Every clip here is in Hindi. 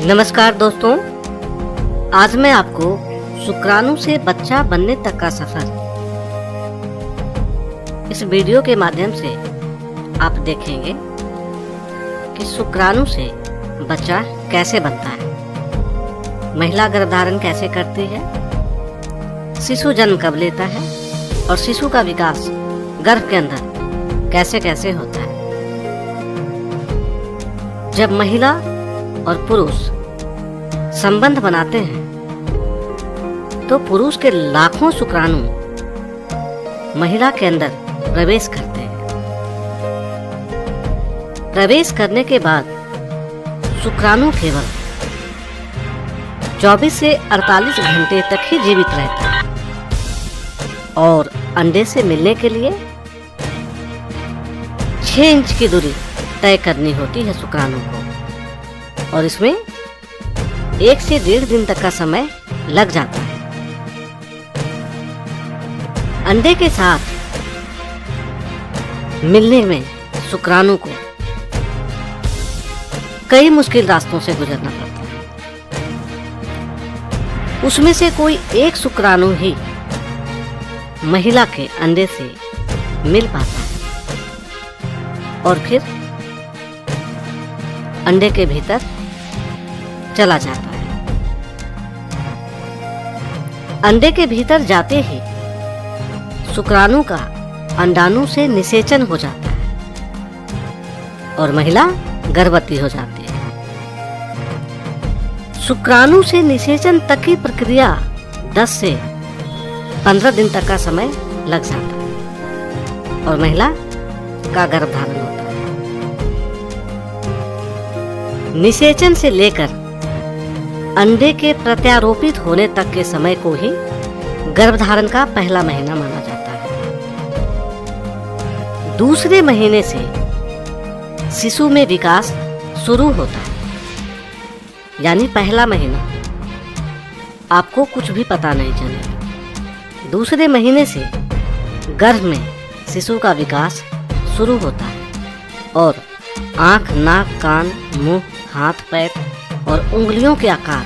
नमस्कार दोस्तों, आज मैं आपको शुक्राणु से बच्चा बनने तक का सफर इस वीडियो के माध्यम से आप देखेंगे कि शुक्राणु से बच्चा कैसे बनता है, महिला गर्भधारण कैसे करती है, शिशु जन्म कब लेता है और शिशु का विकास गर्भ के अंदर कैसे कैसे होता है। जब महिला और पुरुष संबंध बनाते हैं तो पुरुष के लाखों शुक्राणु महिला के अंदर प्रवेश करते हैं। प्रवेश करने के बाद शुक्राणु केवल 24 से 48 घंटे तक ही जीवित रहता है और अंडे से मिलने के लिए 6 इंच की दूरी तय करनी होती है शुक्राणु को, और इसमें 1 से 1.5 दिन तक का समय लग जाता है। अंडे के साथ मिलने में शुक्राणु को कई मुश्किल रास्तों से गुजरना पड़ता है। उसमें से कोई एक शुक्राणु ही महिला के अंडे से मिल पाता है और फिर अंडे के भीतर चला जाता है। अंडे के भीतर जाते ही शुक्राणु का अंडाणु से निषेचन हो जाता है और महिला गर्भवती हो जाती है। शुक्राणु से निषेचन तक की प्रक्रिया 10 से 15 दिन तक का समय लग जाता है और महिला का गर्भधारण होता है। निषेचन से लेकर अंडे के प्रत्यारोपित होने तक के समय को ही गर्भधारण का पहला महीना माना जाता है। दूसरे महीने से शिशु में विकास शुरू होता है, यानी पहला महीना आपको कुछ भी पता नहीं चलेगा। दूसरे महीने से गर्भ में शिशु का विकास शुरू होता है और आंख, नाक, कान, मुंह, हाथ, पैर और उंगलियों के आकार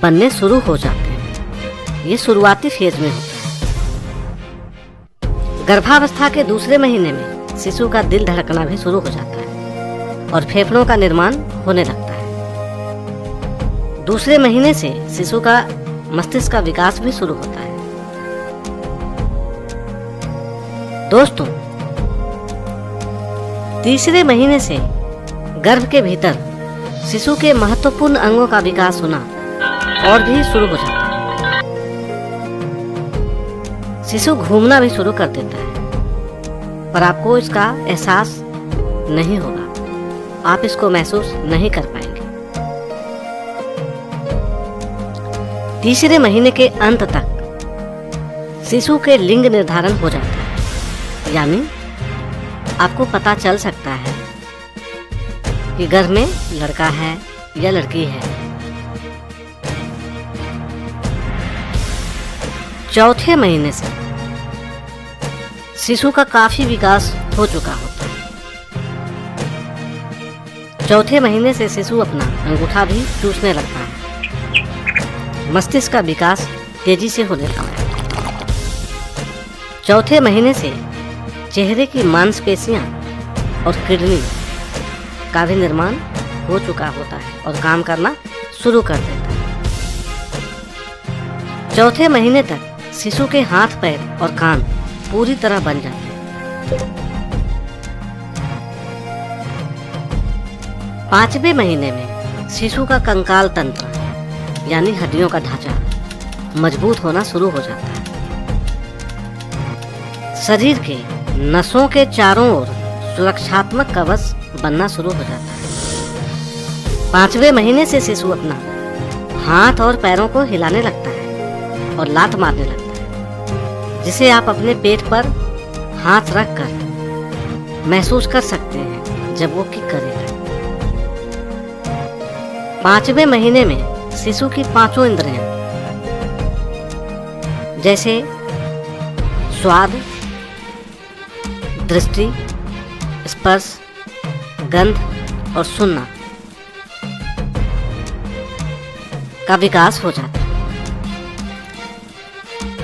बनने शुरू हो जाते हैं। ये शुरुआती फेज में होता है। गर्भावस्था के दूसरे महीने में शिशु का दिल धड़कना भी शुरू हो जाता है और फेफड़ों का निर्माण होने लगता है। दूसरे महीने से शिशु का मस्तिष्क का विकास भी शुरू होता है। दोस्तों, तीसरे महीने से गर्भ के भीतर शिशु के महत्वपूर्ण अंगों का विकास होना और भी शुरू हो जाता है। शिशु घूमना भी शुरू कर देता है, पर आपको इसका एहसास नहीं होगा, आप इसको महसूस नहीं कर पाएंगे। तीसरे महीने के अंत तक शिशु के लिंग निर्धारण हो जाता है, यानी आपको पता चल सकता है कि गर्भ में लड़का है या लड़की है। चौथे महीने से शिशु का काफी विकास हो चुका होता है। चौथे महीने से शिशु अपना अंगूठा भी चूसने लगता है। मस्तिष्क का विकास तेजी से होने लगता है। चौथे महीने से चेहरे की मांसपेशियां और किडनी का भी निर्माण हो चुका होता है और काम करना शुरू कर देता है। चौथे महीने तक शिशु के हाथ, पैर और कान पूरी तरह बन जाते हैं। 5वें महीने में शिशु का कंकाल तंत्र यानी हड्डियों का ढांचा मजबूत होना शुरू हो जाता है। शरीर के नसों के चारों ओर सुरक्षात्मक कवच बनना शुरू हो जाता है। 5वें महीने से शिशु अपना हाथ और पैरों को हिलाने लगता है और लात मारने लगता है, जिसे आप अपने पेट पर हाथ रखकर महसूस कर सकते हैं जब वो किक करेगा। 5वें महीने में शिशु की 5 इंद्रियां जैसे स्वाद, दृष्टि, स्पर्श, गंध और सुनना का विकास हो जाता है।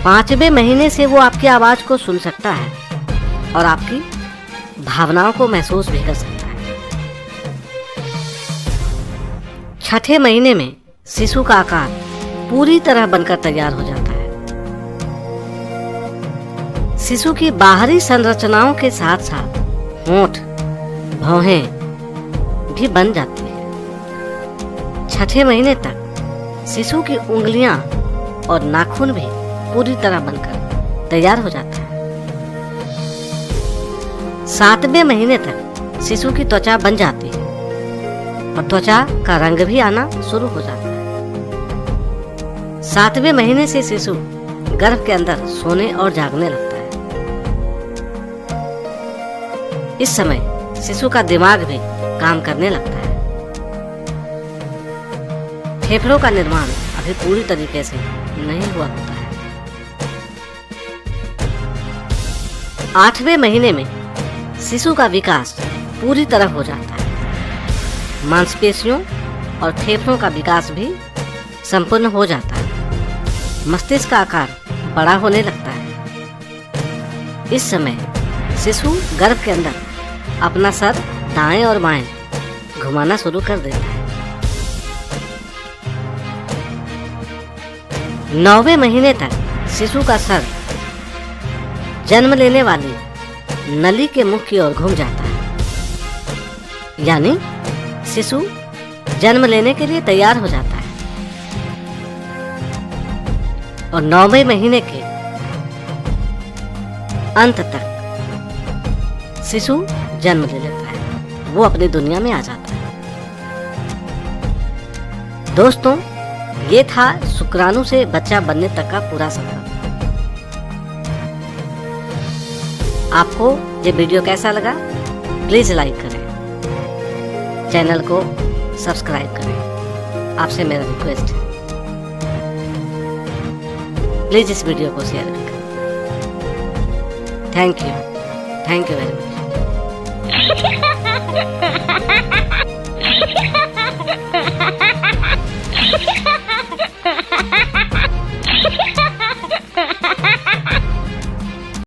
5वें महीने से वो आपकी आवाज को सुन सकता है और आपकी भावनाओं को महसूस भी कर सकता है। 6ठे महीने में शिशु का आकार पूरी तरह बनकर तैयार हो जाता है। शिशु की बाहरी संरचनाओं के साथ साथ होंठ, भौहें भी बन जाती है। 6ठे महीने तक शिशु की उंगलियां और नाखून भी पूरी तरह बनकर तैयार हो जाता है। 7वें महीने तक शिशु की त्वचा बन जाती है और त्वचा का रंग भी आना शुरू हो जाता है। 7वें महीने से शिशु गर्भ के अंदर सोने और जागने लगता है। इस समय शिशु का दिमाग भी काम करने लगता है। फेफड़ों का निर्माण अभी पूरी तरीके से नहीं हुआ होता है। 8वें महीने में शिशु का विकास पूरी तरह हो जाता है। मांसपेशियों और फेफड़ों का विकास भी संपूर्ण हो जाता है। मस्तिष्क का आकार बड़ा होने लगता है। इस समय शिशु गर्भ के अंदर अपना सर दाएं और बाएं घुमाना शुरू कर देता है। 9वें महीने तक शिशु का सर जन्म लेने वाली नली के मुख की ओर घूम जाता है, यानी शिशु जन्म लेने के लिए तैयार हो जाता है। और 9वें महीने के अंत तक शिशु जन्म ले लेता है, वो अपनी दुनिया में आ जाता है। दोस्तों, ये था शुक्राणु से बच्चा बनने तक का पूरा सफर। आपको ये वीडियो कैसा लगा? प्लीज लाइक करें, चैनल को सब्सक्राइब करें, आपसे मेरा रिक्वेस्ट है। प्लीज इस वीडियो को शेयर करें। Thank you very much.